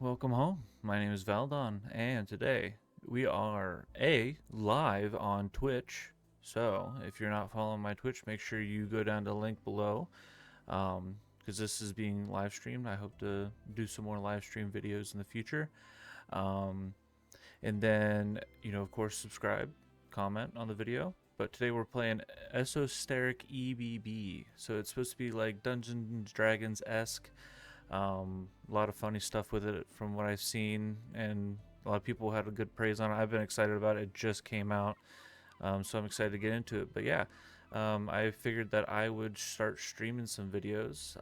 Welcome home. My name is Valdon, and today we are live on Twitch. So if you're not following my Twitch, make sure you go down to the link below, because this is being live streamed. I hope to do some more live stream videos in the future. Um, and then of course, subscribe, comment on the video. But today we're playing Esoteric EBB. So it's supposed to be like Dungeons and Dragons esque. A lot of funny stuff with it from what I've seen, and a lot of people had a good praise on it. I've been excited about it. It just came out, so I'm excited to get into it. But yeah, I figured that I would start streaming some videos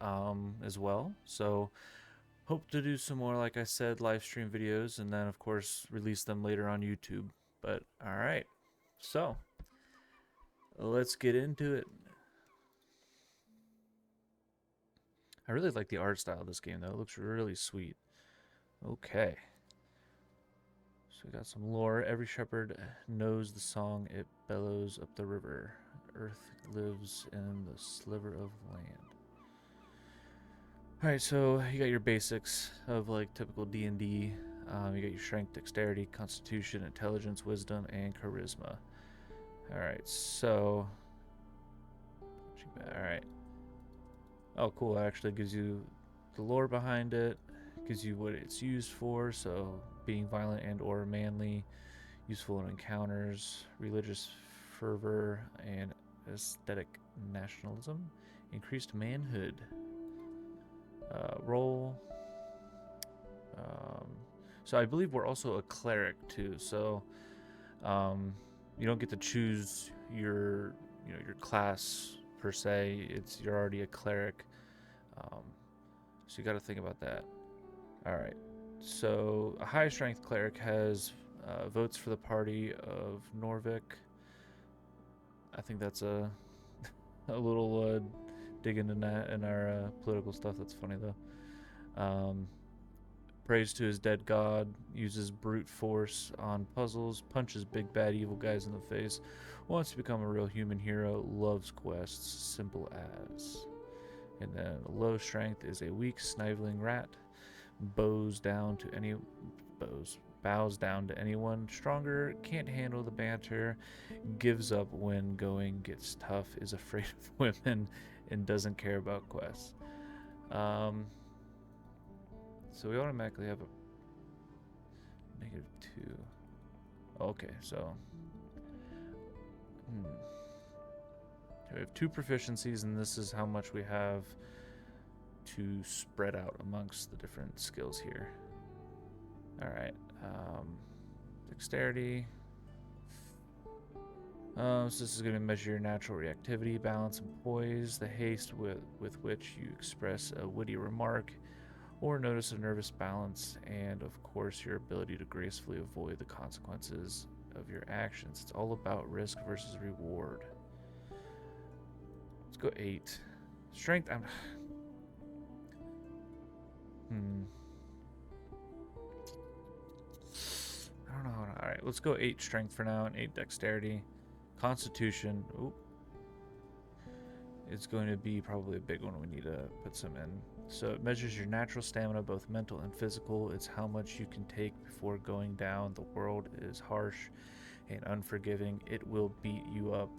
as well. So hope to do some more, like I said, live stream videos, and then of course release them later on YouTube. But all right, so let's get into it. I really like the art style of this game, though. It looks really sweet. Okay. So we got some lore. Every shepherd knows the song it bellows up the river. Earth lives in the sliver of land. All right, so you got your basics of like typical D&D. You got your strength, dexterity, constitution, intelligence, wisdom, and charisma. All right, so all right. Oh, cool. It actually gives you the lore behind it. Gives you what it's used for. So being violent and or manly, useful in encounters, religious fervor, and aesthetic nationalism, increased manhood. Role. Um, so I believe we're also a cleric too. So you don't get to choose your class per se. You're already a cleric. So you got to think about that. All right. So a high strength cleric has votes for the party of Norvik. I think that's a little dig into that in our political stuff. That's funny though. Prays to his dead god, uses brute force on puzzles, punches big bad evil guys in the face, wants to become a real human hero, loves quests, simple as. And then low strength is a weak, sniveling rat, bows down to any bows down to anyone stronger, can't handle the banter, gives up when going gets tough, is afraid of women, and doesn't care about quests. So we automatically have a -2. Okay, so we have 2 proficiencies, and this is how much we have to spread out amongst the different skills here. All right, dexterity. So this is going to measure your natural reactivity, balance, and poise, the haste with which you express a witty remark or notice a nervous balance, and of course your ability to gracefully avoid the consequences of your actions. It's all about risk versus reward. Let's go 8. Strength, I don't know. All right, let's go 8 strength for now and 8 dexterity. Constitution, it's going to be probably a big one. We need to put some in. So it measures your natural stamina, both mental and physical. It's how much you can take before going down. The world is harsh and unforgiving. It will beat you up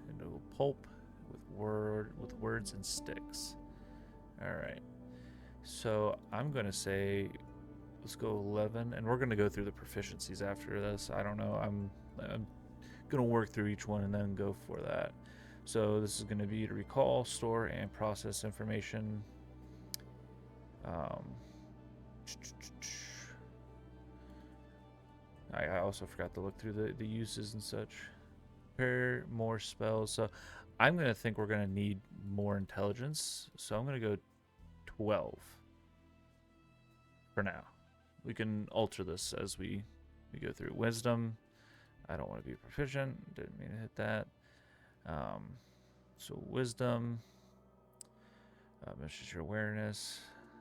into a pulp with words and sticks. All right. So I'm going to say let's go 11, and we're going to go through the proficiencies after this. I don't know. I'm going to work through each one and then go for that. So this is going to be to recall, store, and process information. I also forgot to look through the uses and such. Prepare more spells. So I'm going to think we're going to need more intelligence. So I'm going to go 12 for now. We can alter this as we go through. Wisdom. I don't want to be proficient. Didn't mean to hit that. So wisdom. Measures your awareness.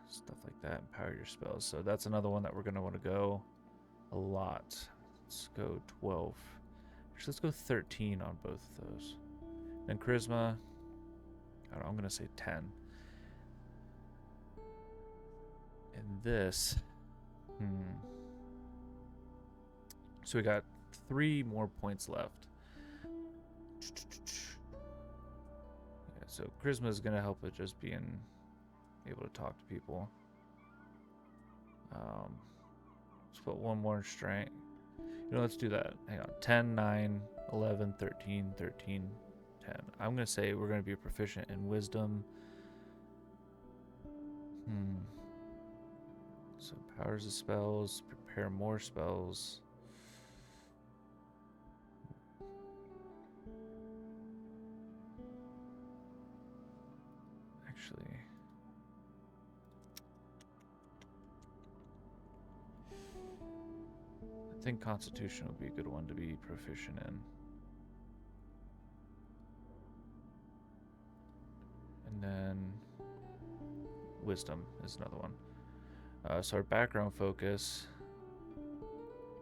Stuff like that. Empower your spells. So that's another one that we're going to want to go a lot. Let's go 12. Actually, let's go 13 on both of those. Then charisma. I'm going to say 10. And this Hmm. So we got 3 more points left. Yeah, so charisma is going to help with just being able to talk to people. Let's put 1 more strength. You know, let's do that. Hang on. 10, 9, 11, 13, 13, 10. I'm going to say we're going to be proficient in wisdom. So powers of spells, prepare more spells. Actually, I think Constitution would be a good one to be proficient in. And then Wisdom is another one. So our background focus,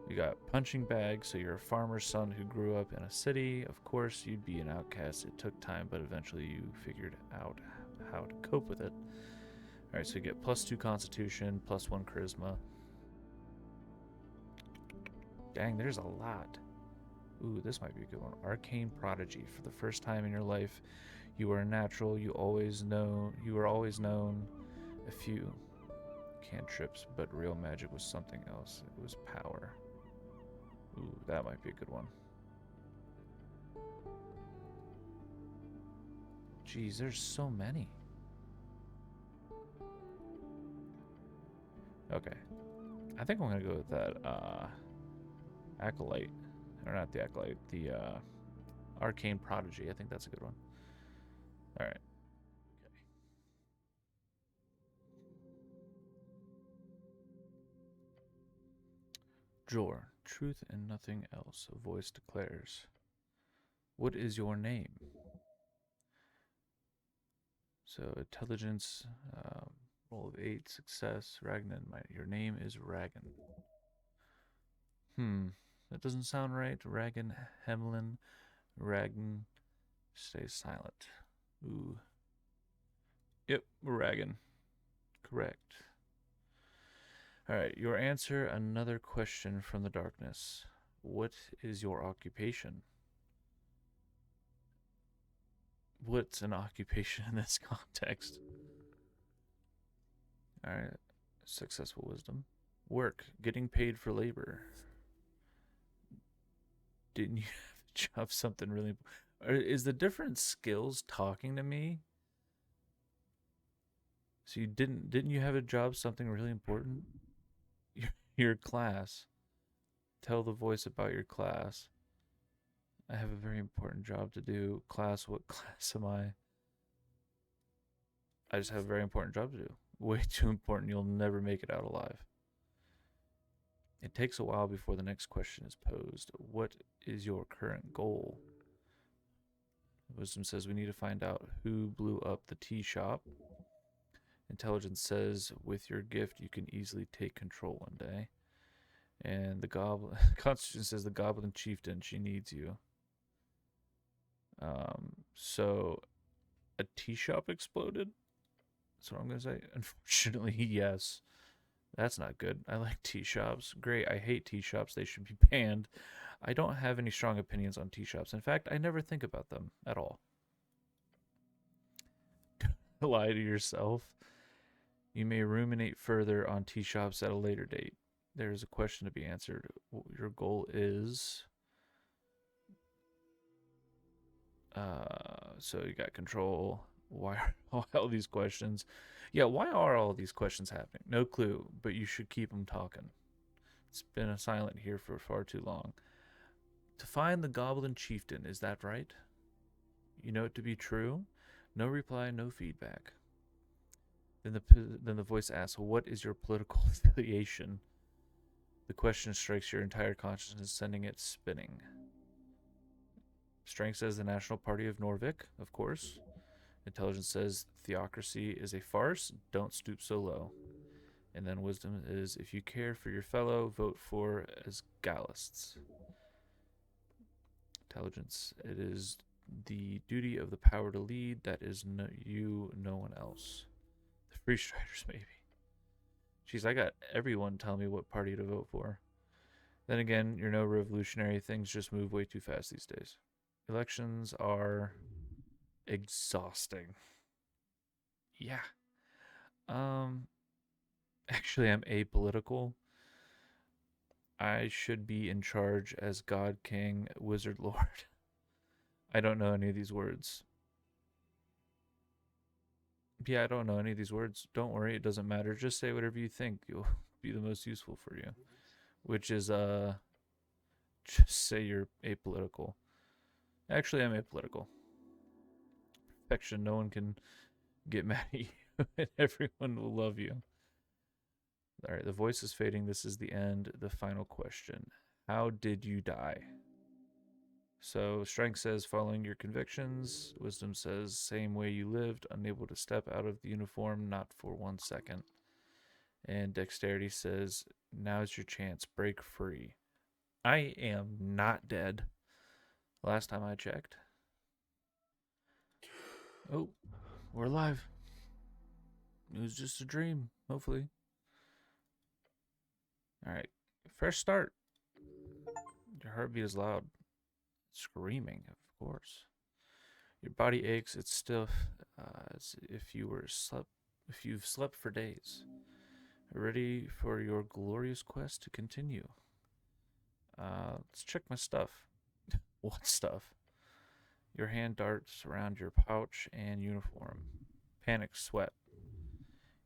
we got punching bag. So you're a farmer's son who grew up in a city. Of course, you'd be an outcast. It took time, but eventually you figured out how to cope with it. All right, so you get +2 Constitution, +1 Charisma. Dang, there's a lot. Ooh, this might be a good one. Arcane Prodigy. For the first time in your life, you are a natural. You were always known. A few cantrips, but real magic was something else. It was power. Ooh, that might be a good one. Jeez, there's so many. Okay. I think I'm going to go with that Acolyte. Or not the Acolyte, the Arcane Prodigy. I think that's a good one. Alright. Okay. Jor, truth and nothing else, a voice declares. What is your name? So, intelligence, roll of 8, success. Ragnan, your name is Ragan. That doesn't sound right. Ragan, Hemlin, Ragn, stay silent. Ooh. Yep, Ragan. Correct. Alright, your answer, another question from the darkness. What is your occupation? What's an occupation in this context? Alright, successful wisdom. Work, getting paid for labor. Didn't you have a job something really... Is the different skills talking to me? So you didn't you have a job something really important? Your class. Tell the voice about your class. I have a very important job to do. Class, what class am I? I just have a very important job to do. Way too important, you'll never make it out alive. It takes a while before the next question is posed. What is your current goal? Wisdom says we need to find out who blew up the tea shop. Intelligence says with your gift you can easily take control one day. And the goblin Constitution says the goblin chieftain, she needs you. So a tea shop exploded? That's what I'm gonna say. Unfortunately, yes. That's not good. I like tea shops. Great. I hate tea shops. They should be banned. I don't have any strong opinions on tea shops. In fact, I never think about them at all. Lie to yourself. You may ruminate further on tea shops at a later date. There is a question to be answered. Your goal is... so you got control. Why are all these questions? Yeah, why are all these questions happening? No clue, but you should keep them talking. It's been silent here for far too long. To find the goblin chieftain, is that right? You know it to be true? No reply, no feedback. Then the voice asks, what is your political affiliation? The question strikes your entire consciousness, sending it spinning. Strength says the National Party of Norvik, of course. Intelligence says theocracy is a farce, don't stoop so low. And then wisdom is if you care for your fellow, vote for as Gallists. Intelligence, it is the duty of the power to lead, that is no one else. The Free Striders, maybe. Jeez, I got everyone telling me what party to vote for. Then again, you're no revolutionary. Things just move way too fast these days. Elections are exhausting. Yeah. Um, actually, I'm apolitical. I should be in charge as God, King, Wizard, Lord. I don't know any of these words. Yeah, I don't know any of these words. Don't worry, it doesn't matter. Just say whatever you think. You'll be the most useful for you. Which is just say you're apolitical. Actually, I'm apolitical. Perfection. No one can get mad at you, and everyone will love you. All right, the voice is fading. This is the end. The final question: how did you die? So, strength says following your convictions. Wisdom says same way you lived, unable to step out of the uniform, not for 1 second. And dexterity says now's your chance, break free. I am not dead. Last time I checked. Oh, we're alive. It was just a dream, hopefully. All right, fresh start. Your heartbeat is loud. Screaming, of course. Your body aches. It's stiff, as if you've slept for days. Ready for your glorious quest to continue. Let's check my stuff. What stuff? Your hand darts around your pouch and uniform. Panic sweat.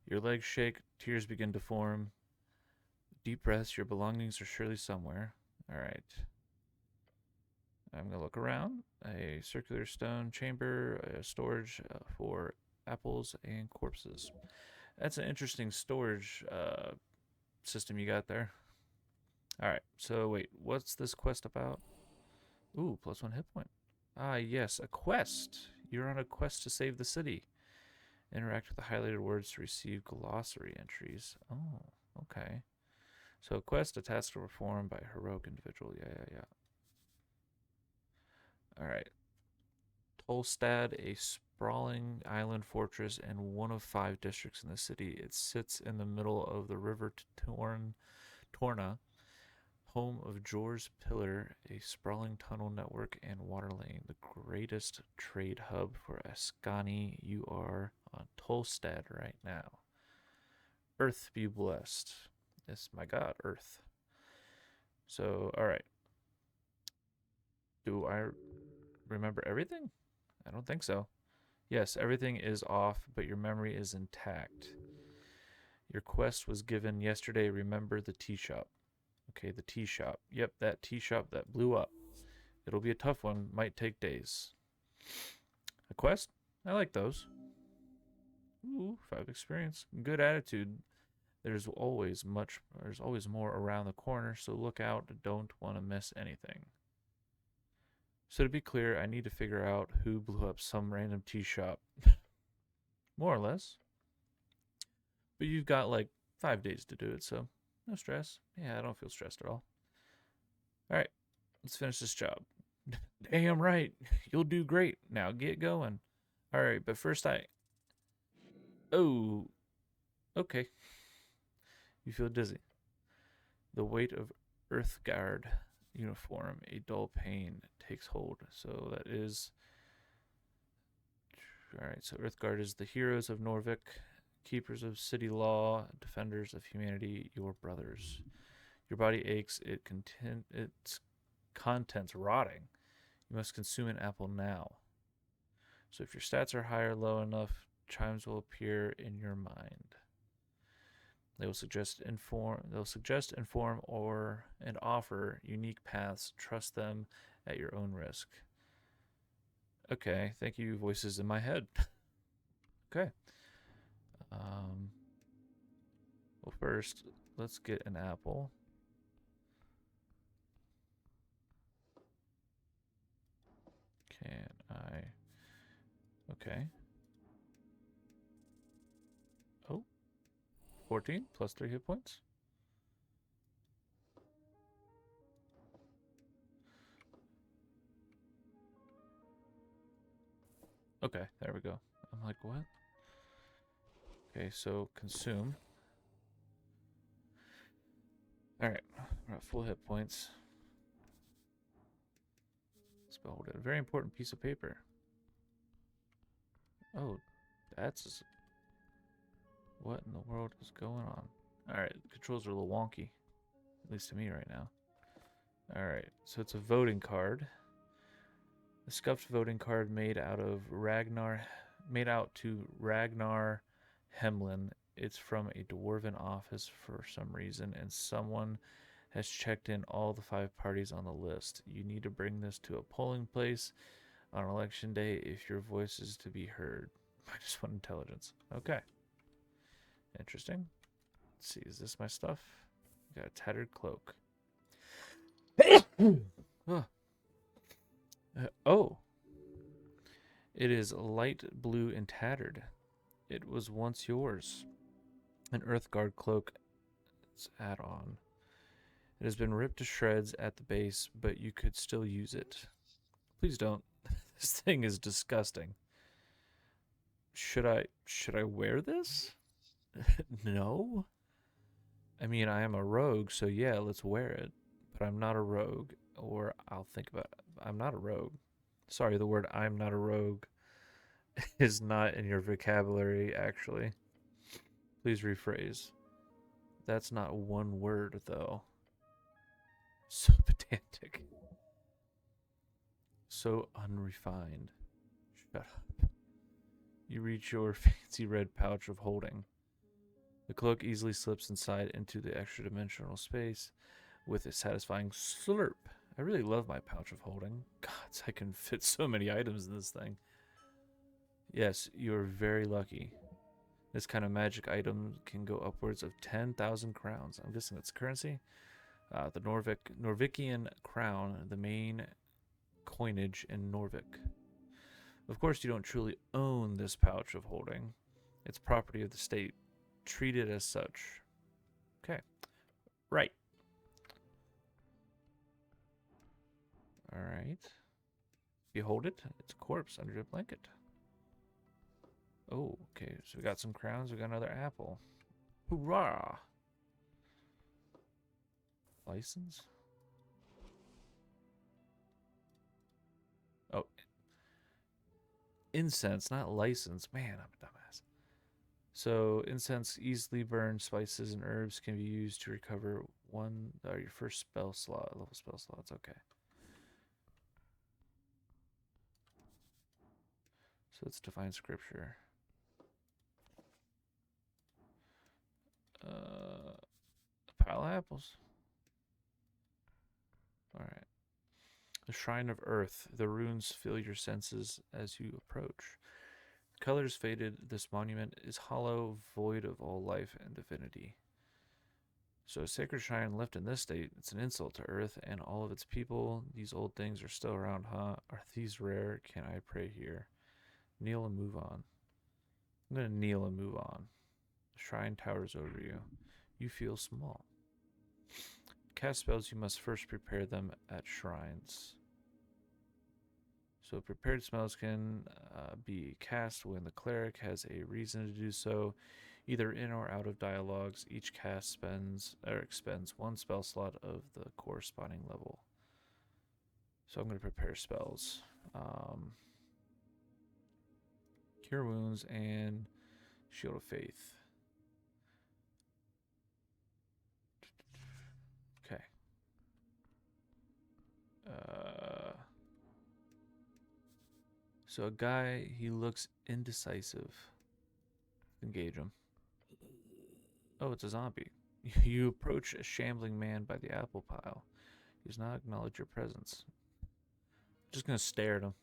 Your legs shake. Tears begin to form. Deep breaths. Your belongings are surely somewhere. All right. I'm going to look around. A circular stone chamber, a storage for apples and corpses. That's an interesting storage system you got there. All right. So wait, what's this quest about? Ooh, +1 hit point. Ah, yes, a quest. You're on a quest to save the city. Interact with the highlighted words to receive glossary entries. Oh, okay. So a quest, a task to perform by a heroic individual. Yeah. All right. Tolstad, a sprawling island fortress and one of 5 districts in the city. It sits in the middle of the river Torna, home of Jor's Pillar, a sprawling tunnel network and water lane, the greatest trade hub for Ascani. You are on Tolstad right now. Earth be blessed. Yes, my God, Earth. So, all right. Do I remember everything? I don't think so. Yes, everything is off, but your memory is intact. Your quest was given yesterday. Remember the tea shop. Okay, the tea shop. Yep, that tea shop that blew up. It'll be a tough one. Might take days. A quest? I like those. Ooh, 5 experience. Good attitude. There's always more around the corner, so look out. Don't want to miss anything. So to be clear, I need to figure out who blew up some random tea shop. More or less. But you've got like 5 days to do it, so no stress. Yeah, I don't feel stressed at all. All right, let's finish this job. Damn right. You'll do great. Now get going. All right, but first Oh, okay. You feel dizzy. The weight of Earthguard uniform, a dull pain takes hold. So that is... All right, so Earthguard is the heroes of Norvik, keepers of city law, defenders of humanity, your brothers. Your body aches. Its contents rotting. You must consume an apple now. So if your stats are high or low enough, chimes will appear in your mind. They'll suggest, inform, or and offer unique paths. Trust them at your own risk. Okay, thank you, voices in my head. Okay. Well, first, let's get an apple. Can I? Okay. Oh, 14 plus 3 hit points. Okay, there we go. I'm like, what? Okay, so consume. Alright, we're at full hit points. Spell holder. A very important piece of paper. Oh, that's... What in the world is going on? Alright, controls are a little wonky. At least to me right now. Alright, so it's a voting card. A scuffed voting card made out to Ragnar Hemlin. It's from a dwarven office for some reason, and someone has checked in all the 5 parties on the list. You need to bring this to a polling place on election day if your voice is to be heard. -1 intelligence. Okay. Interesting. Let's see, is this my stuff? Got a tattered cloak. Oh. It is light blue and tattered. It was once yours. An Earthguard cloak. It's add-on. It has been ripped to shreds at the base, but you could still use it. Please don't. This thing is disgusting. Should I wear this? No. I mean, I am a rogue, so yeah, let's wear it. But I'm not a rogue, or I'll think about it. I'm not a rogue. Sorry, the word I'm not a rogue is not in your vocabulary, actually. Please rephrase. That's not one word, though. So pedantic. So unrefined. Shut up. You reach your fancy red pouch of holding. The cloak easily slips inside into the extra-dimensional space with a satisfying slurp. I really love my pouch of holding. God, I can fit so many items in this thing. Yes, you're very lucky. This kind of magic item can go upwards of 10,000 crowns. I'm guessing that's currency. The Norvikian crown, the main coinage in Norvik. Of course, you don't truly own this pouch of holding. It's property of the state. Treat it as such. Okay. Right. Alright. Behold it. It's a corpse under a blanket. Oh, okay. So we got some crowns. We got another apple. Hoorah! License? Oh. Incense, not license. Man, I'm a dumbass. So, incense easily burned spices and herbs can be used to recover your first spell slot, level spell slots. Okay. So let's define scripture. A pile of apples. Alright. The Shrine of Earth. The runes fill your senses as you approach. The colors faded. This monument is hollow, void of all life and divinity. So a sacred shrine left in this state, it's an insult to Earth and all of its people. These old things are still around, huh? Are these rare? Can I pray here? Kneel and move on. I'm going to kneel and move on. The shrine towers over you. You feel small. Cast spells, you must first prepare them at shrines. So prepared spells can be cast when the cleric has a reason to do so, either in or out of dialogues. Each cast expends 1 spell slot of the corresponding level. So I'm going to prepare spells. Cure Wounds and Shield of Faith. Okay. So a guy, he looks indecisive. Engage him. Oh, it's a zombie. You approach a shambling man by the apple pile. He does not acknowledge your presence. Just gonna stare at him.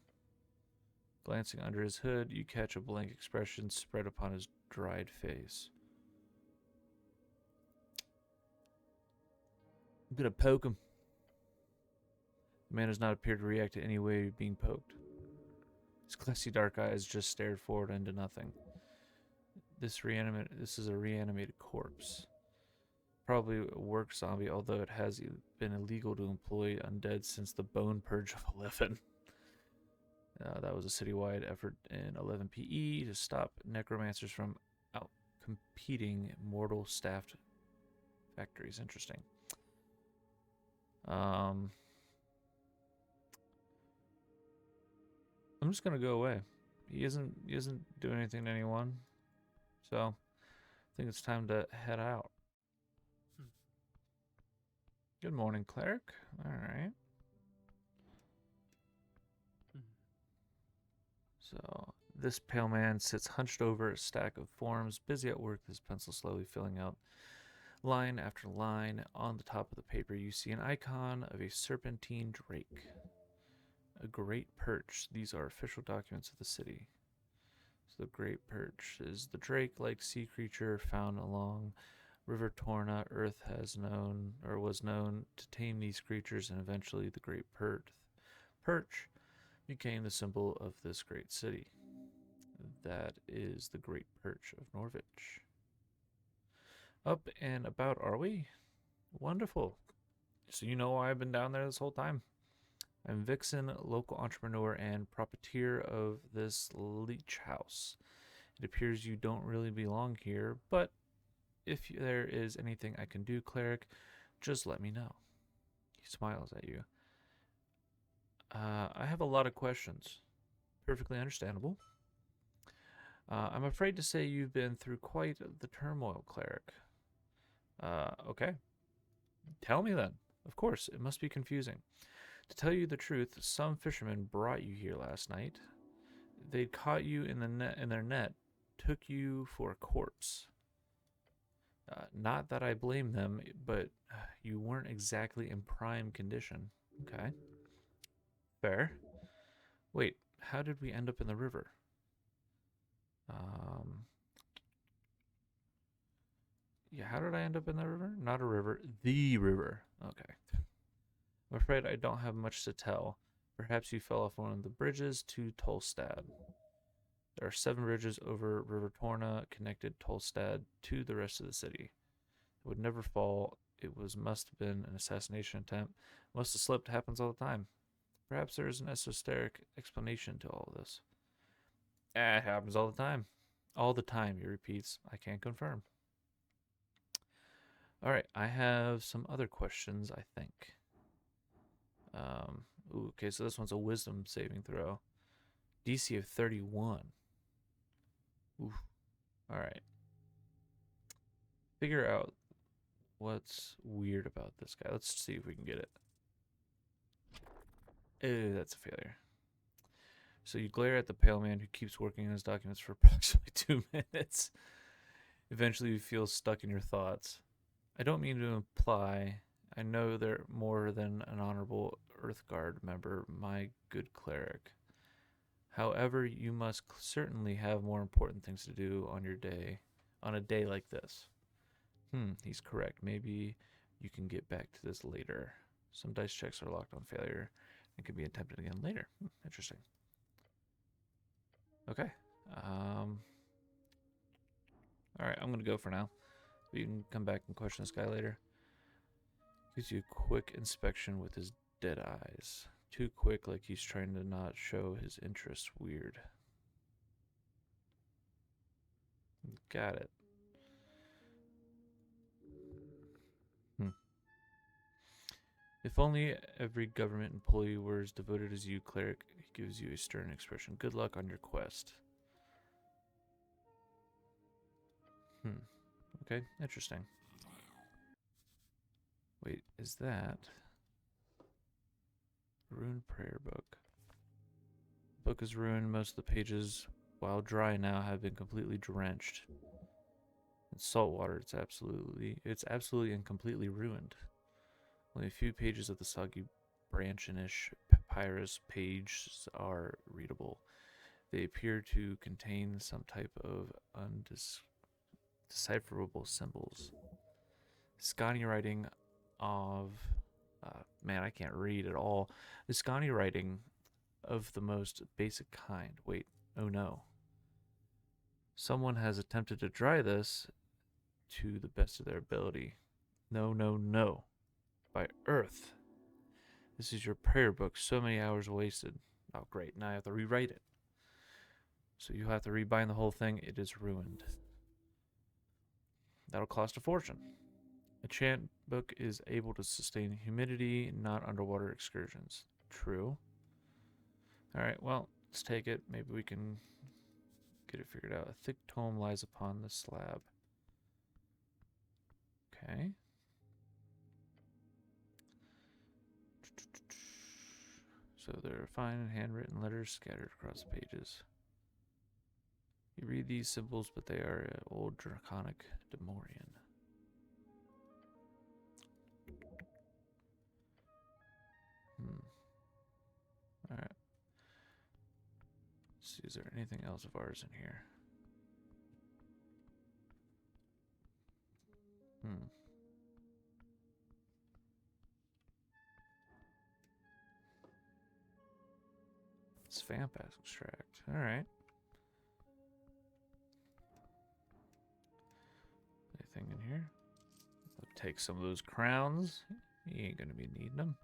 Glancing under his hood, you catch a blank expression spread upon his dried face. I'm gonna poke him. The man does not appear to react to any way being poked. His glassy dark eyes just stared forward into nothing. This is a reanimated corpse. Probably a work zombie, although it has been illegal to employ undead since the Bone Purge of 11. That was a citywide effort in 11 PE to stop necromancers from out-competing mortal staffed factories. Interesting. I'm just gonna go away. He isn't doing anything to anyone, so I think it's time to head out. Good morning, cleric. All right. So this pale man sits hunched over a stack of forms, busy at work, his pencil slowly filling out line after line. On the top of the paper, you see an icon of a serpentine drake. A great perch. These are official documents of the city. So the great perch is the drake-like sea creature found along River Torna. Earth has known or was known to tame these creatures, and eventually the great perch became the symbol of this great city. That is the great perch of Norwich. Up and about, are we? Wonderful. So you know why I've been down there this whole time. I'm Vixen, local entrepreneur and proprietor of this leech house. It appears you don't really belong here, but if there is anything I can do, cleric, just let me know. He smiles at you. I have a lot of questions. Perfectly understandable. I'm afraid to say you've been through quite the turmoil, cleric. Okay. Tell me then. Of course, it must be confusing. To tell you the truth, some fishermen brought you here last night. They'd caught you in their net, took you for a corpse. Not that I blame them, but you weren't exactly in prime condition. Okay. Fair. Wait, how did we end up in the river? Yeah, how did I end up in the river? Not a river, the river. Okay. I'm afraid I don't have much to tell. Perhaps you fell off one of the bridges to Tolstad. There are 7 bridges over River Torna connected Tolstad to the rest of the city. It would never fall. Must have been an assassination attempt. Must have slipped. Happens all the time. Perhaps there is an esoteric explanation to all of this. It happens all the time. All the time, he repeats. I can't confirm. All right, I have some other questions, I think. Okay, so this one's a wisdom saving throw. DC of 31. Oof. All right. Figure out what's weird about this guy. Let's see if we can get it. Ew, that's a failure. So you glare at the pale man who keeps working on his documents for approximately 2 minutes. Eventually you feel stuck in your thoughts. I don't mean to imply I know they're more than an honorable Earthguard member, my good cleric. However, you must certainly have more important things to do on a day like this. He's correct. Maybe you can get back to this later. Some dice checks are locked on failure and can be attempted again later. Interesting. Okay. Alright, I'm gonna go for now. You can come back and question this guy later. Gives you a quick inspection with his dead eyes. Too quick, like he's trying to not show his interest. Weird. Got it. If only every government employee were as devoted as you, cleric. He gives you a stern expression. Good luck on your quest. Okay, interesting. Wait, is that ruined prayer book? Book is ruined. Most of the pages, while dry now, have been completely drenched. It's salt water. It's absolutely and completely ruined. Only a few pages of the soggy branchinish papyrus pages are readable. They appear to contain some type of undecipherable symbols. Scani writing of man, I can't read at all. The Scani writing of the most basic kind. Wait, oh no. Someone has attempted to dry this to the best of their ability. No, no, no. By Earth. This is your prayer book. So many hours wasted. Oh, great. Now I have to rewrite it. So you have to rebind the whole thing. It is ruined. That'll cost a fortune. A chant book is able to sustain humidity, not underwater excursions. True. Alright, well, let's take it. Maybe we can get it figured out. A thick tome lies upon the slab. Okay. So there are fine handwritten letters scattered across the pages. You read these symbols, but they are old draconic Demorian. Alright. See, is there anything else of ours in here? It's vamp extract. Alright. Anything in here? I'll take some of those crowns. You ain't gonna be needing them.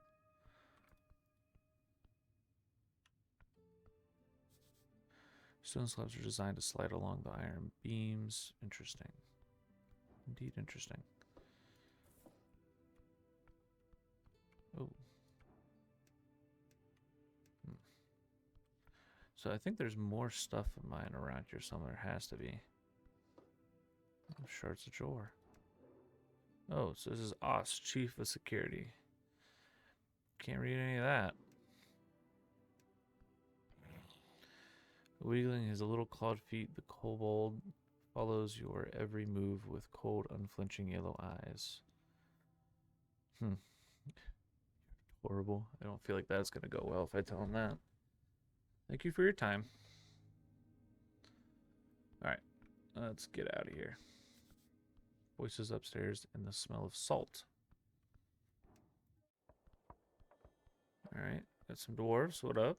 Stone slabs are designed to slide along the iron beams. Interesting. Indeed interesting. Oh. So I think there's more stuff of mine around here somewhere. Has to be. Shards of Jor. Oh, so this is Os, Chief of Security. Can't read any of that. Wiggling his little clawed feet, the kobold follows your every move with cold, unflinching yellow eyes. Horrible. I don't feel like that's going to go well if I tell him that. Thank you for your time. Alright, let's get out of here. Voices upstairs and the smell of salt. Alright, got some dwarves. What up?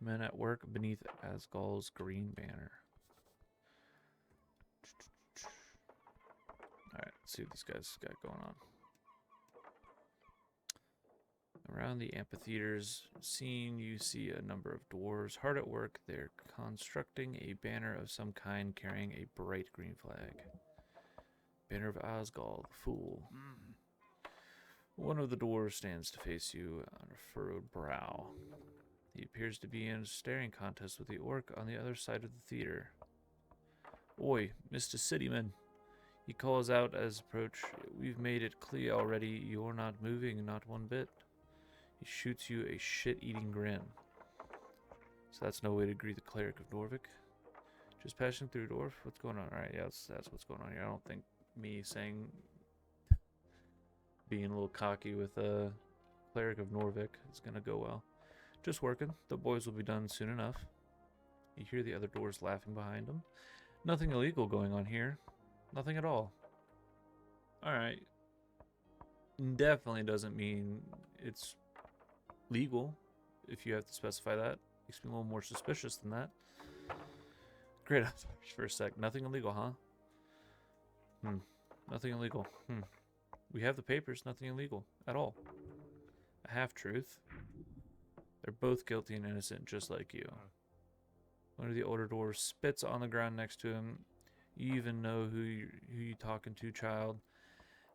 Men at work beneath Asgall's green banner. Alright, let's see what these guys got going on. Around the amphitheater's scene, you see a number of dwarves hard at work. They're constructing a banner of some kind carrying a bright green flag. Banner of Asgall, the Fool. One of the dwarves stands to face you on a furrowed brow. He appears to be in a staring contest with the orc on the other side of the theater. Oi, Mr. Cityman, he calls out as approach. We've made it clear already you're not moving, not one bit. He shoots you a shit-eating grin. So that's no way to greet the cleric of Norvik. Just passing through, dwarf. What's going on? Alright, yeah, that's what's going on here. I don't think me saying being a little cocky with a cleric of Norvik is gonna go well. Just working. The boys will be done soon enough. You hear the other doors laughing behind them. Nothing illegal going on here. Nothing at all. Alright. Definitely doesn't mean it's legal, if you have to specify that. Makes me a little more suspicious than that. Great, for a sec. Nothing illegal, huh? Nothing illegal. We have the papers. Nothing illegal at all. A half-truth. They're both guilty and innocent, just like you. One of the older dwarves spits on the ground next to him. You even know who you talking to, child.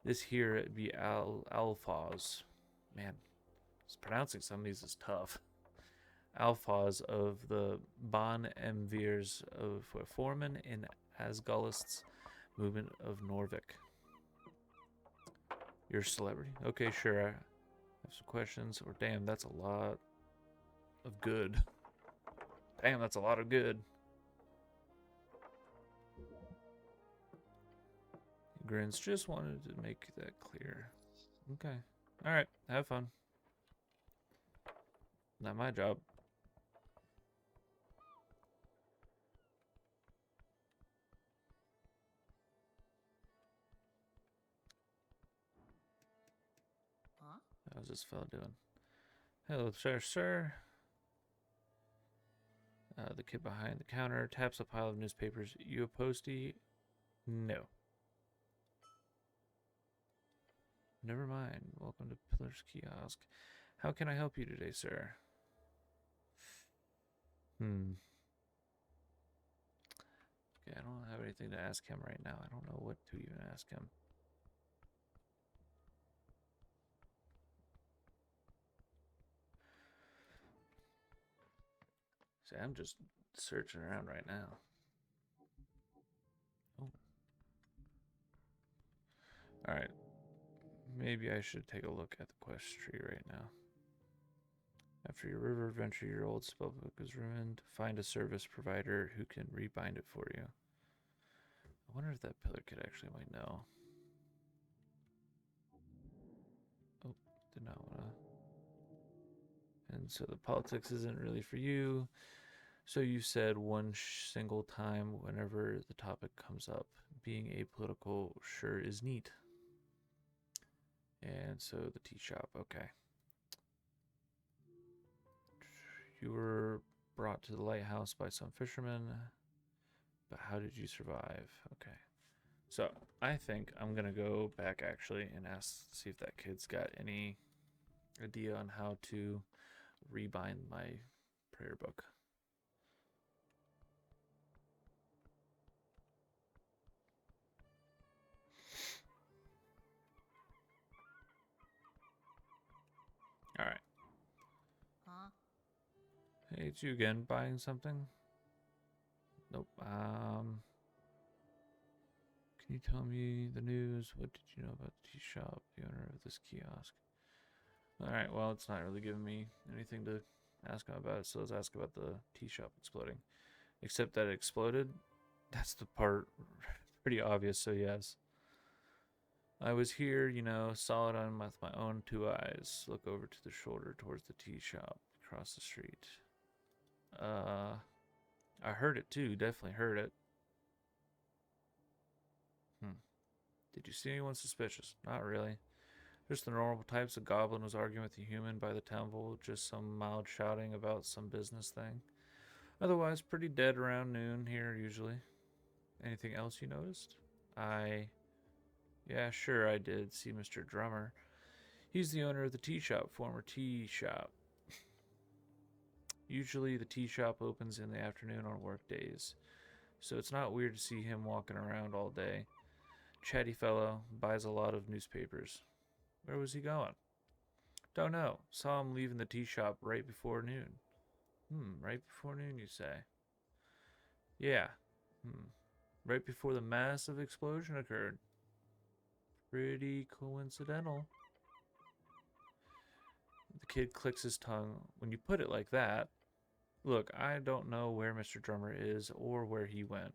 This here it'd be Alphaz. Man, pronouncing some of these is tough. Alphaz of the Bon Emvirs of Foreman in Asgallist's movement of Norvik. You're a celebrity? Okay, sure. I have some questions. Or damn, that's a lot of good. Damn, that's a lot of good. He grins. Just wanted to make that clear. Okay. Alright, have fun. Not my job. Huh? How's this fella doing? Hello, sir. The kid behind the counter taps a pile of newspapers. You a postie? No. Never mind. Welcome to Pillar's Kiosk. How can I help you today, sir? anything to ask him right now. I don't know what to even ask him. See, I'm just searching around right now. Oh. Alright. Maybe I should take a look at the quest tree right now. After your river adventure, your old spellbook is ruined. Find a service provider who can rebind it for you. I wonder if that pillar kid actually might know. Oh, did not want to. And so the politics isn't really for you. So you said one single time whenever the topic comes up. Being apolitical sure is neat. And so the tea shop, okay. You were brought to the lighthouse by some fishermen, but how did you survive? Okay. So I think I'm gonna go back actually and see if that kid's got any idea on how to rebind my prayer book. All right. Huh? Hey, it's you again. Buying something? Nope. Can you tell me the news? What did you know about the tea shop, the owner of this kiosk? All right. Well, it's not really giving me anything to ask him about, so let's ask about the tea shop exploding. Except that it exploded. That's the part pretty obvious, so yes. I was here, you know, saw it on with my own two eyes. Look over to the shoulder towards the tea shop across the street. I heard it too, definitely heard it. Did you see anyone suspicious? Not really. Just the normal types. A goblin was arguing with a human by the temple, just some mild shouting about some business thing. Otherwise, pretty dead around noon here usually. Anything else you noticed? Yeah, sure I did see Mr. Drummer. He's the owner of the tea shop, former tea shop. Usually the tea shop opens in the afternoon on work days, so it's not weird to see him walking around all day. Chatty fellow, buys a lot of newspapers. Where was he going? Don't know. Saw him leaving the tea shop right before noon. Right before noon, you say? Yeah. Right before the massive explosion occurred. Pretty coincidental. The kid clicks his tongue. When you put it like that, look, I don't know where Mr. Drummer is or where he went.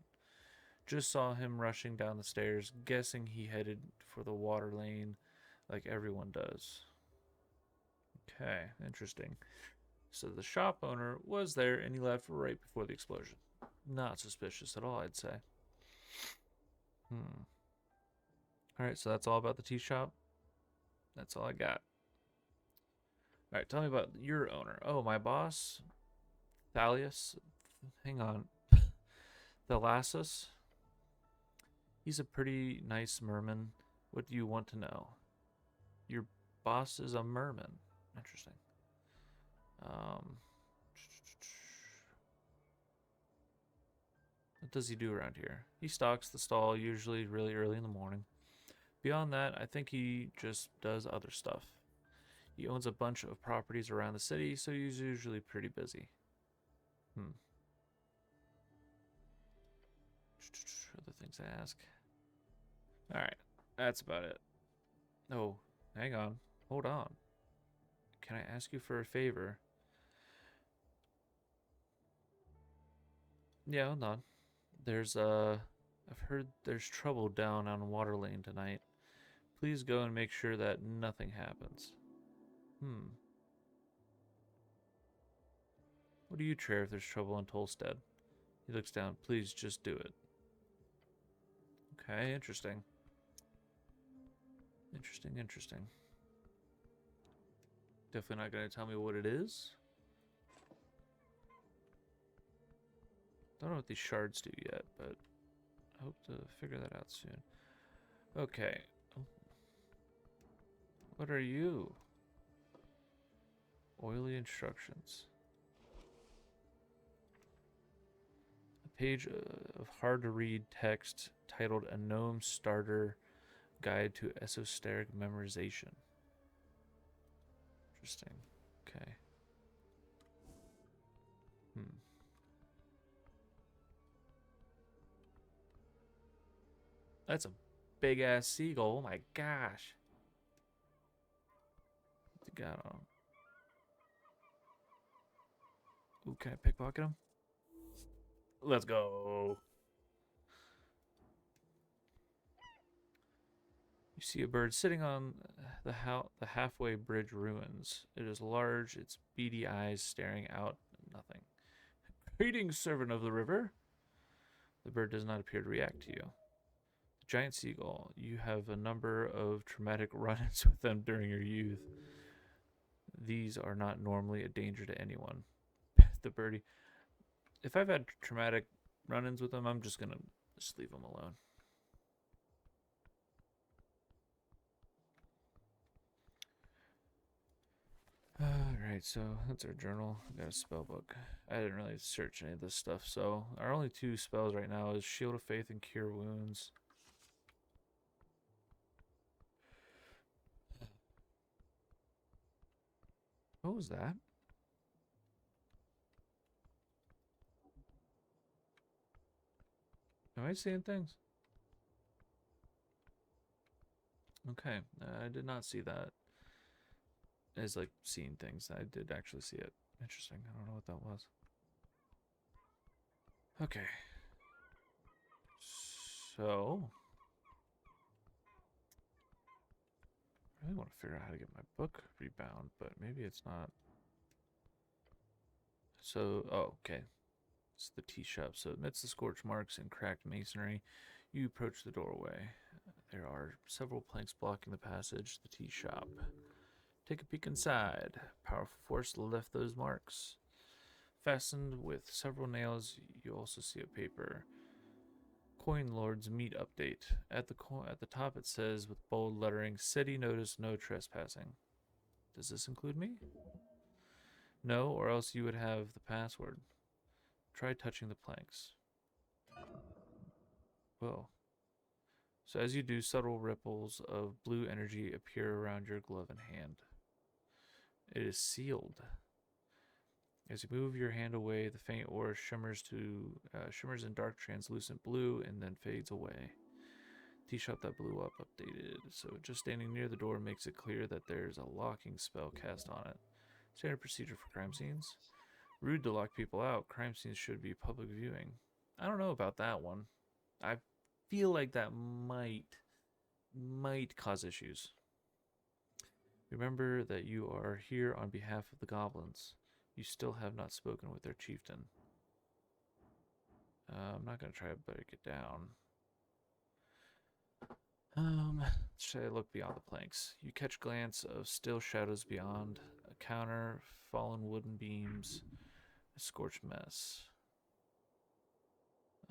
Just saw him rushing down the stairs, guessing he headed for the water lane like everyone does. Okay, interesting. So the shop owner was there and he left right before the explosion. Not suspicious at all, I'd say. Alright, so that's all about the tea shop. That's all I got. Alright, tell me about your owner. Oh, my boss? Thalius? Hang on. Thalassus? He's a pretty nice merman. What do you want to know? Your boss is a merman. Interesting. What does he do around here? He stocks the stall usually really early in the morning. Beyond that, I think he just does other stuff. He owns a bunch of properties around the city, so he's usually pretty busy. Other things to ask. Alright, that's about it. Oh, hang on. Hold on. Can I ask you for a favor? Yeah, hold on. I've heard there's trouble down on Water Lane tonight. Please go and make sure that nothing happens. What do you care if there's trouble in Tolstead? He looks down. Please just do it. Okay, interesting. Interesting. Definitely not going to tell me what it is. Don't know what these shards do yet, but I hope to figure that out soon. Okay. What are you? Oily instructions. A page of hard-to-read text titled A Gnome Starter Guide to Esoteric Memorization. Interesting. Okay. That's a big-ass seagull. Oh my gosh. What's he got on him? Ooh, can I pickpocket him? Let's go. You see a bird sitting on the halfway bridge ruins. It is large, its beady eyes staring out at nothing. Greetings, servant of the river. The bird does not appear to react to you. The giant seagull. You have a number of traumatic run-ins with them during your youth. These are not normally a danger to anyone. The birdie. If I've had traumatic run-ins with them, I'm just gonna just leave them alone. Alright, so that's our journal. We got a spell book. I didn't really search any of this stuff, so our only two spells right now is Shield of Faith and Cure Wounds. What was that? Am I seeing things? Okay, I did not see that as like seeing things. I did actually see it. Interesting. I don't know what that was. Okay. So I really want to figure out how to get my book rebound, but maybe it's not. So, oh, okay. It's the tea shop. So amidst the scorch marks and cracked masonry, you approach the doorway. There are several planks blocking the passage to the tea shop. Take a peek inside. Powerful force to lift those marks. Fastened with several nails, you also see a paper. Coin Lord's meat update. At the top it says with bold lettering, City notice no trespassing. Does this include me? No, or else you would have the password. Try touching the planks. Whoa. So as you do, subtle ripples of blue energy appear around your glove and hand. It is sealed. As you move your hand away, the faint aura shimmers in dark translucent blue and then fades away. Tea shop that blew up updated. So just standing near the door makes it clear that there's a locking spell cast on it. Standard procedure for crime scenes. Rude to lock people out. Crime scenes should be public viewing. I don't know about that one. I feel like that might cause issues. Remember that you are here on behalf of the goblins. You still have not spoken with their chieftain. I'm not going to try to break it down. Should I look beyond the planks? You catch a glance of still shadows beyond, a counter, fallen wooden beams, a scorched mess.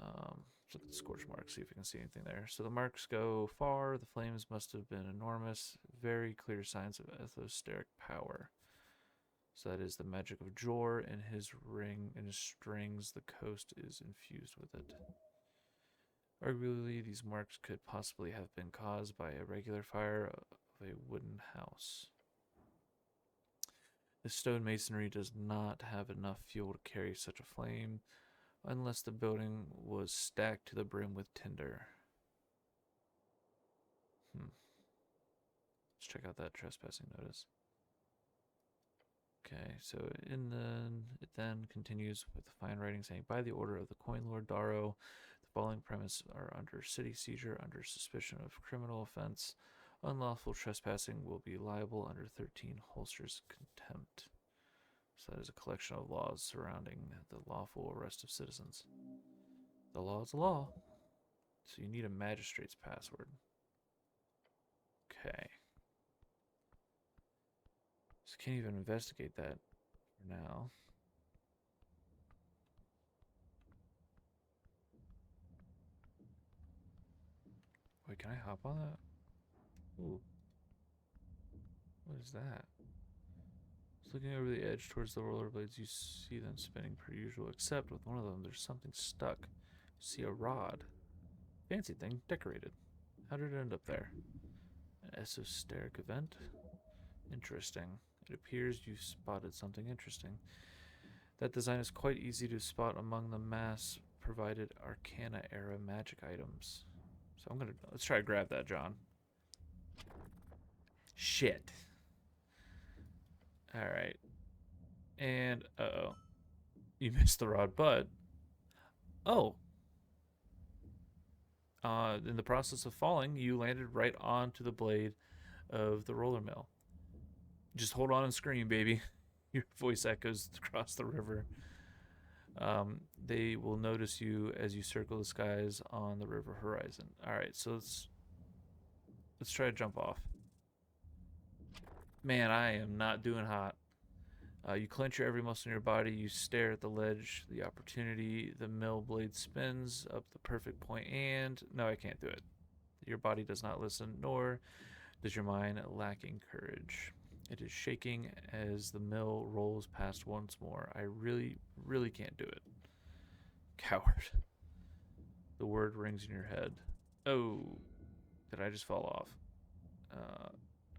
Let's look at the scorch marks, see if we can see anything there. So the marks go far. The flames must have been enormous. Very clear signs of esoteric power. So that is the magic of Jor in his ring, in his strings. The coast is infused with it. Arguably, these marks could possibly have been caused by a regular fire of a wooden house. The stone masonry does not have enough fuel to carry such a flame, unless the building was stacked to the brim with tinder. Let's check out that trespassing notice. Okay, so it then continues with the fine writing saying, by the order of the Coin Lord Darrow, the following premise are under city seizure under suspicion of criminal offense. Unlawful trespassing will be liable under 13 holsters contempt. So that is a collection of laws surrounding the lawful arrest of citizens. The law is the law. So you need a magistrate's password. Okay. So can't even investigate that for now. Wait, can I hop on that? Ooh. What is that? Looking over the edge towards the rollerblades, you see them spinning per usual, except with one of them, there's something stuck. See a rod. Fancy thing, decorated. How did it end up there? An esoteric event? Interesting. It appears you've spotted something interesting. That design is quite easy to spot among the mass provided Arcana era magic items. So let's try to grab that, John. Shit. Alright. And, uh-oh. You missed the rod, but... Oh. In the process of falling, you landed right onto the blade of the roller mill. Just hold on and scream, baby. Your voice echoes across the river. They will notice you as you circle the skies on the river horizon. Alright, so let's try to jump off. Man, I am not doing hot. You clench your every muscle in your body. You stare at the ledge, the opportunity. The mill blade spins up the perfect point, and no, I can't do it. Your body does not listen, nor does your mind, lacking courage. It is shaking as the mill rolls past once more. I really, really can't do it. Coward. The word rings in your head. Oh, did I just fall off?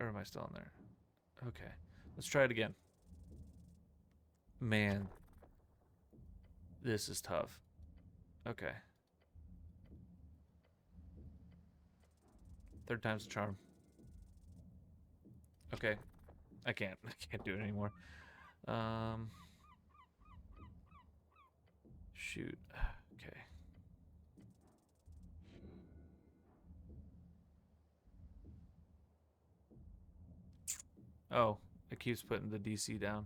Or am I still in there? Okay, let's try it again. Man, this is tough. Okay. Third time's the charm. Okay. I can't do it anymore. Shoot. Okay. Oh, it keeps putting the DC down.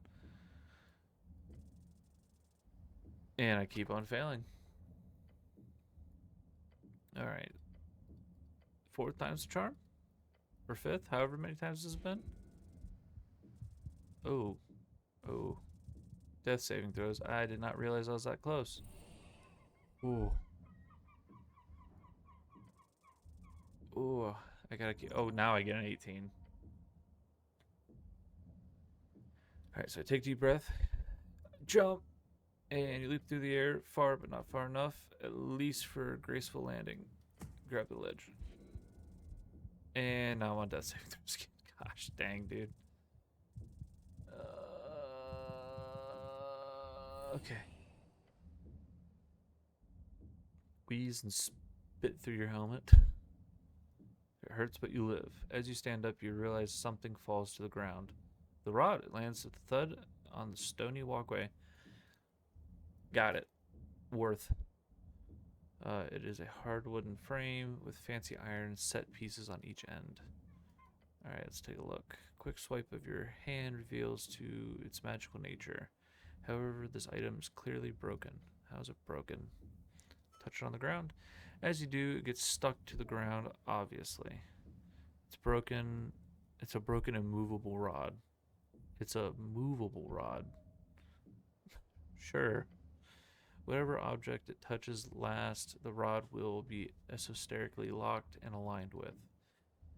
And I keep on failing. Alright. Fourth time's the charm? Or fifth? However many times this has been? Oh. Oh. Death saving throws. I did not realize I was that close. Ooh. Ooh. I gotta keep... Oh, now I get an 18. Alright, so I take a deep breath. Jump. And you leap through the air, far but not far enough, at least for a graceful landing. Grab the ledge. And now I'm on death saving throws. Gosh dang, dude. Okay. Wheeze and spit through your helmet. It hurts, but you live. As you stand up, you realize something falls to the ground. The rod, it lands with a thud on the stony walkway. Got it. Worth. It is a hard wooden frame with fancy iron set pieces on each end. Alright, let's take a look. Quick swipe of your hand reveals to its magical nature. However, this item is clearly broken. How is it broken? Touch it on the ground. As you do, it gets stuck to the ground, obviously. It's broken. It's a broken immovable rod. It's a movable rod. Sure. Whatever object it touches last, the rod will be esoterically locked and aligned with.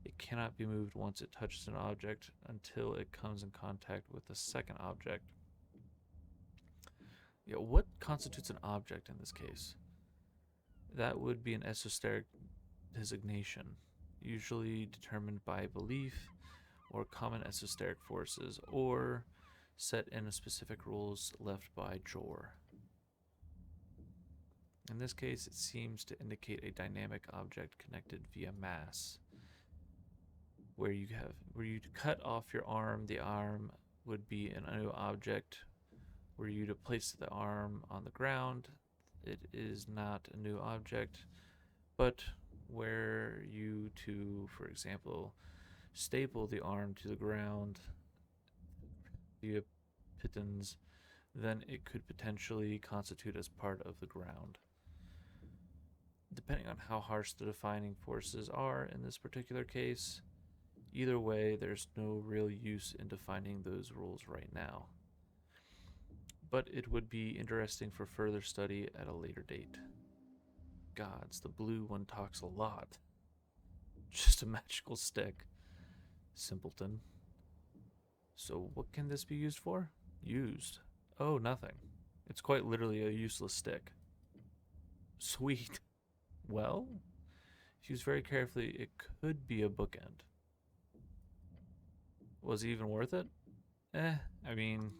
It cannot be moved once it touches an object until it comes in contact with a second object. Yeah, what constitutes an object in this case? That would be an esoteric designation, usually determined by belief or common esoteric forces, or set in a specific rules left by Jor. In this case, it seems to indicate a dynamic object connected via mass. Where you cut off your arm, the arm would be a new object. Were you to place the arm on the ground, it is not a new object. But were you to, for example, staple the arm to the ground via pitons, then it could potentially constitute as part of the ground. Depending on how harsh the defining forces are in this particular case, either way, there's no real use in defining those rules right now. But it would be interesting for further study at a later date. Gods, the blue one talks a lot. Just a magical stick. Simpleton. So what can this be used for? Used. Oh, nothing. It's quite literally a useless stick. Sweet. Well, if used very carefully, it could be a bookend. Was it even worth it? I mean,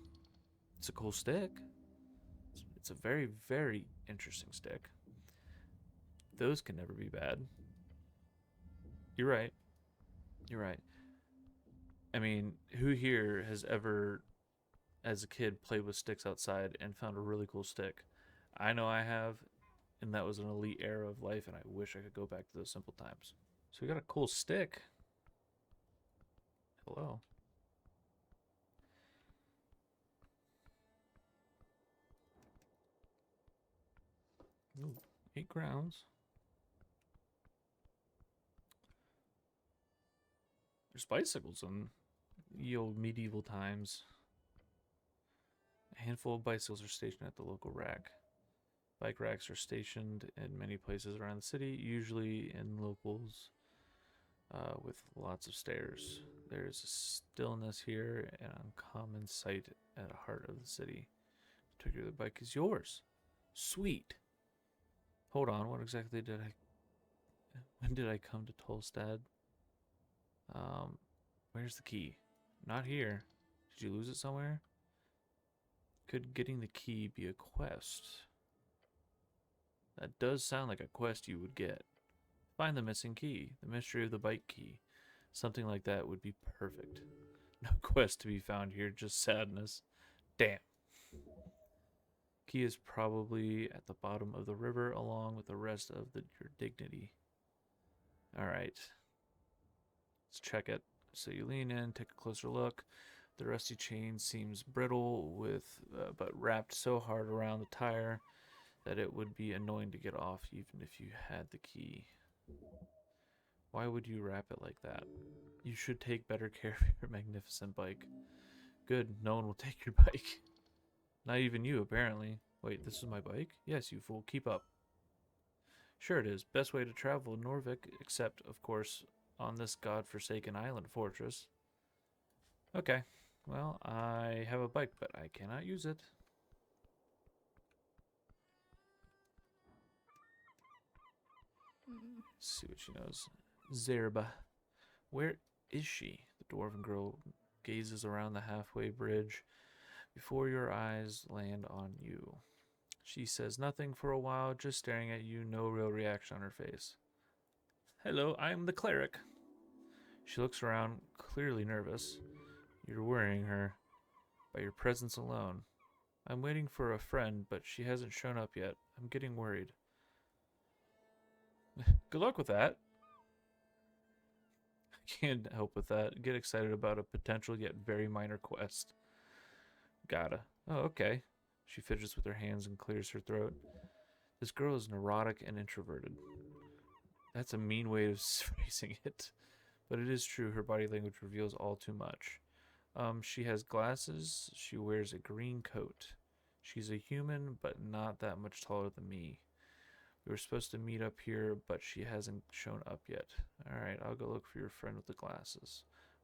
it's a cool stick. It's a very, very interesting stick. Those can never be bad. You're right. You're right. I mean, who here has ever, as a kid, played with sticks outside and found a really cool stick? I know I have, and that was an elite era of life, and I wish I could go back to those simple times. So we got a cool stick. Hello. Ooh, 8 grounds. There's bicycles in the old medieval times. A handful of bicycles are stationed at the local rack. Bike racks are stationed in many places around the city, usually in locals with lots of stairs. There's a stillness here, an uncommon sight at the heart of the city. Particularly, the bike is yours. Sweet. Hold on, what exactly did I... When did I come to Tolstad? Where's the key? Not here. Did you lose it somewhere? Could getting the key be a quest? That does sound like a quest you would get. Find the missing key. The mystery of the bike key. Something like that would be perfect. No quest to be found here, just sadness. Damn. Key is probably at the bottom of the river along with the rest of your dignity. Alright. Let's check it. So you lean in, take a closer look. The rusty chain seems brittle, but wrapped so hard around the tire that it would be annoying to get off even if you had the key. Why would you wrap it like that? You should take better care of your magnificent bike. Good, no one will take your bike. Not even you, apparently. Wait, this is my bike? Yes, you fool, keep up. Sure it is. Best way to travel in Norvik, except, of course, on this god-forsaken island fortress. Okay, well, I have a bike, but I cannot use it. Let's see what she knows. Zerba. Where is she? The dwarven girl gazes around the halfway bridge before your eyes land on you. She says nothing for a while, just staring at you, no real reaction on her face. Hello, I am the cleric. She looks around, clearly nervous. You're worrying her by your presence alone. I'm waiting for a friend, but she hasn't shown up yet. I'm getting worried. Good luck with that. I can't help with that. Get excited about a potential yet very minor quest. Gotta. Oh, okay. She fidgets with her hands and clears her throat. This girl is neurotic and introverted. That's a mean way of phrasing it. But it is true, her body language reveals all too much. She has glasses. She wears a green coat. She's a human, but not that much taller than me. We were supposed to meet up here, but she hasn't shown up yet. Alright, I'll go look for your friend with the glasses.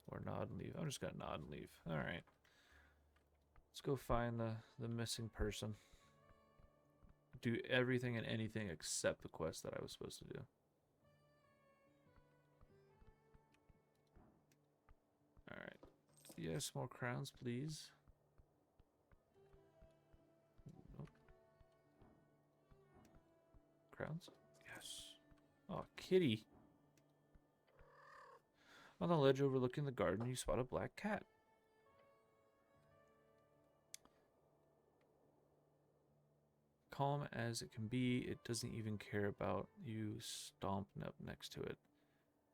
Or nod and leave. I'm just gonna nod and leave. Alright. Let's go find the missing person. Do everything and anything except the quest that I was supposed to do. Alright. Yes, more crowns, please. Nope. Crowns? Yes. Oh, kitty. On the ledge overlooking the garden, you spot a black cat. Calm as it can be, it doesn't even care about you stomping up next to it.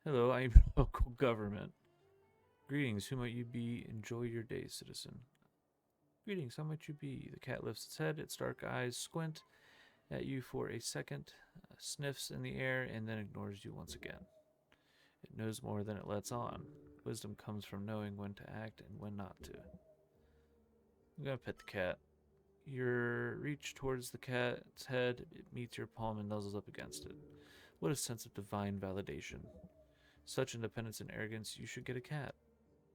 Hello, I am local government. Greetings, who might you be? Enjoy your day, citizen. Greetings, how might you be? The cat lifts its head, its dark eyes squint at you for a second, sniffs in the air, and then ignores you once again. It knows more than it lets on. Wisdom comes from knowing when to act and when not to. I'm gonna pet the cat. Your reach towards the cat's head, it meets your palm and nuzzles up against it. What a sense of divine validation. Such independence and arrogance, you should get a cat.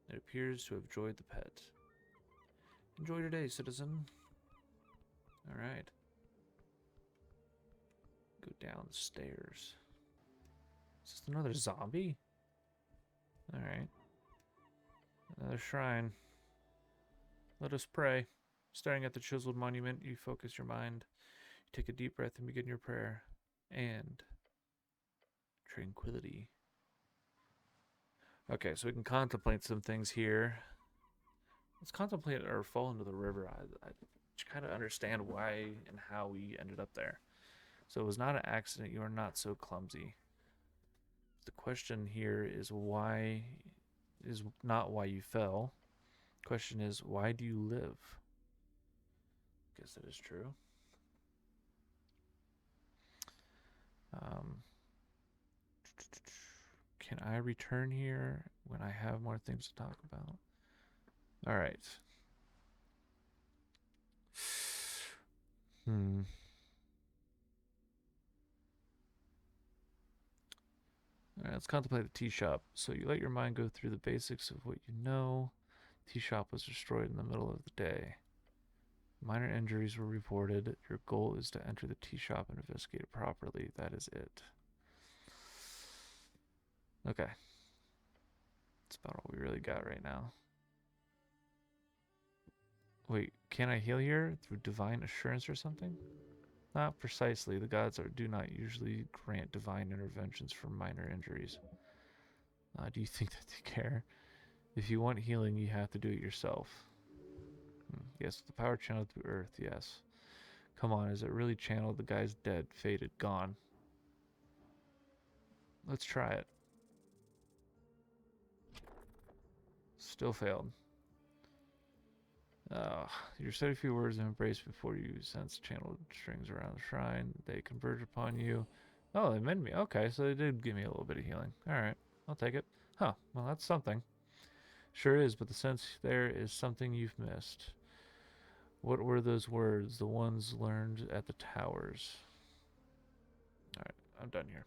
It appears to have enjoyed the pet. Enjoy your day, citizen. Alright. Go down the stairs. Is this another zombie? Alright. Another shrine. Let us pray. Staring at the chiseled monument, you focus your mind. You take a deep breath and begin your prayer. And tranquility. Okay, so we can contemplate some things here. Let's contemplate our fall into the river. I kind of understand why and how we ended up there. So it was not an accident. You are not so clumsy. The question here is why is not why you fell. The question is, why do you live? Guess that is true. Can I return here when I have more things to talk about? All right. All right, let's contemplate the tea shop. So you let your mind go through the basics of what you know. Tea shop was destroyed in the middle of the day. Minor injuries were reported. Your goal is to enter the tea shop and investigate it properly. That is it. Okay. That's about all we really got right now. Wait, can I heal here through divine assurance or something? Not precisely. The gods do not usually grant divine interventions for minor injuries. Do you think that they care? If you want healing, you have to do it yourself. Yes, the power channeled through Earth, yes. Come on, is it really channeled? The guy's dead, faded, gone. Let's try it. Still failed. You said a few words of embrace before you sense channeled strings around the shrine. They converge upon you. Oh, they mend me. Okay, so they did give me a little bit of healing. Alright, I'll take it. Huh, well that's something. Sure is, but the sense there is something you've missed. What were those words? The ones learned at the towers. Alright, I'm done here.